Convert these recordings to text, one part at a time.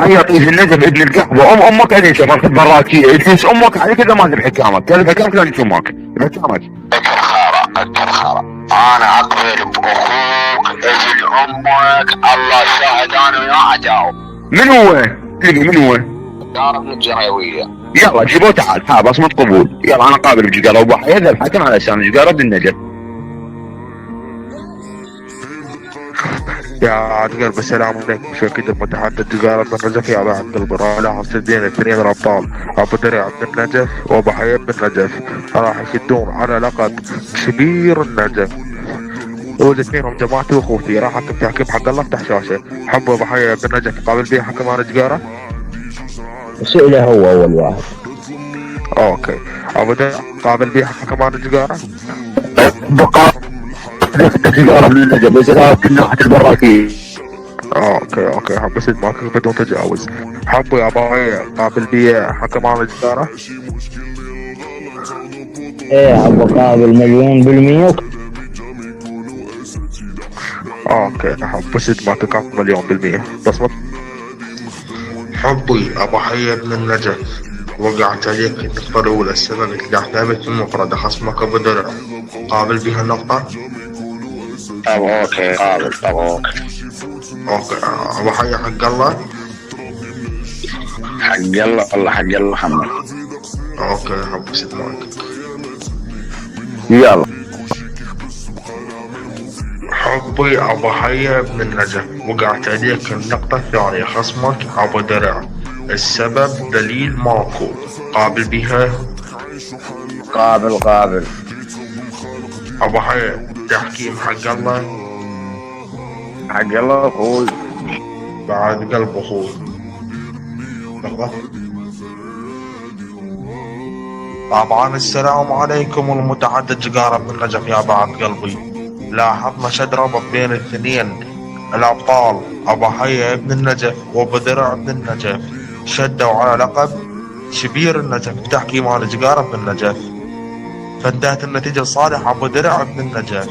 هي طيف النجف ابن القحبه امك عليك ماخذ براكيه يجلس امك عليك اذا ما ذبح حكامك كذب حكامك لا يجلس امك حكامك الترخارة انا اقبل باخوك اجل امك الله شاهد انا وياه اجاوب. من هو؟ تلقي من هو؟ دار ابن الجراوية. يلا جيبوه تعال ها بصمة قبول يلا انا قابل بجقارة ابو حيد الحكم على لسان جقارة ابن النجف. يا عتقل بالسلام عليكم شركة المتحدث جقارة بن نجف يا بعد البراء لها السدين الاثنين الابطال ابو درع بن النجف وابو حيب بن النجف راح يشدون على لقب شبير النجف والاثنين جماعتي واخوتي راح اكتب تحكيم حق الله افتح شاشه. حب ابو حيب بن النجف قابل بيه حكم انا جقارة. سئله هو اول واحد. اوكي ابو درع قابل بيه حكم انا جقارة. بقى جقارة من النجف بس من ناحية البراكيه. اوكي حب اسد معك بدون تجاوز. حبوا يا ابوي قابل بيه حكم انا جقارة. ايه ابو قابل 1,000,000%. اوكي حب اسد معك 1,000,000% بصمت. حبي ابو حي بن النجف وقعت عليك النقطة الأولى السبب اللي ثابت في المفردة خصمك أبو درع قابل بها النقطة؟ اوكي قابل اوكي. أوكي أبو حي حق الله؟ حق الله الله حق الله محمد. أوكي حب سيد معك. يلا حبي أبو حي بن النجف وقعت عليك النقطة الثانية خصمك أبو درع السبب دليل ماكو قابل بها؟ قابل. أبو حي تحكيم حق الله؟ حق الله اخوي. بعد قلب أخوي. لحظة. طبعا السلام عليكم المتحدث جقارة بن النجف يا بعد قلبي. لاحظنا شد ربط بين الاثنين الأبطال أبو حي بن النجف وأبو درع بن النجف شدوا على لقب شبير النجف بتحكيم مال جقارة بن النجف فانتهت النتيجة لصالح أبو درع بن النجف.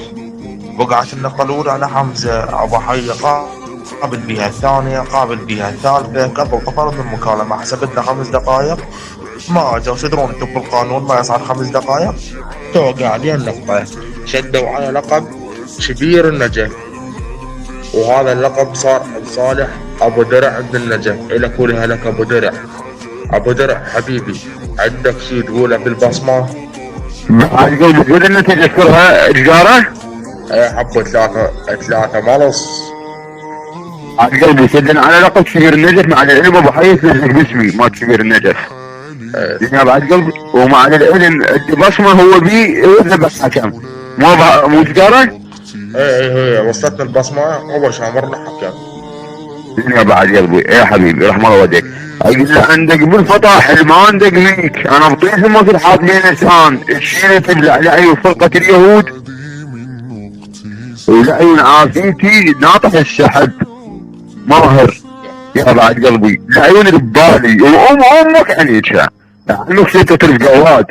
وقعت النقطة الأولى على حمزة أبو حي قابل بها الثانية قابل بها الثالثة قبل طفل من المكالمة حسبتنا 5 دقائق ما اجوا تدرون انتم بالقانون ما يصعد 5 دقائق توقع عليه النقطة شدوا على لقب شبير النجف وهذا اللقب صار صالح ابو درع بن النجف. الى كلها لك ابو درع. ابو درع حبيبي عندك شي تقوله بالبصمة؟ بعد قلبي تقول ان انت تذكرها جقارة؟ ايه حبوا 3 ملص. بعد قلبي سدن على لقب شبير النجف مع العلم ابو حي يسلك باسمي ما شبير النجف. يا بعد قلبي ومع العلم بصمه هو بي ذبح حكم مو جقارة؟ ايه وصلتنا البصمة هو شامرنا حكم. يا بعد قلبي يا حبيبي رحم الله والديك اقول عندك بالفطاحل ما عندك ليك انا بطيح ما في الحاط بين لسان الشيء تبلع لعيون فرقة اليهود ولعيون عافيتي ناطح السحب ماهر. يا بعد قلبي لعيون البالي وامك عنيتها لانك ستة جواد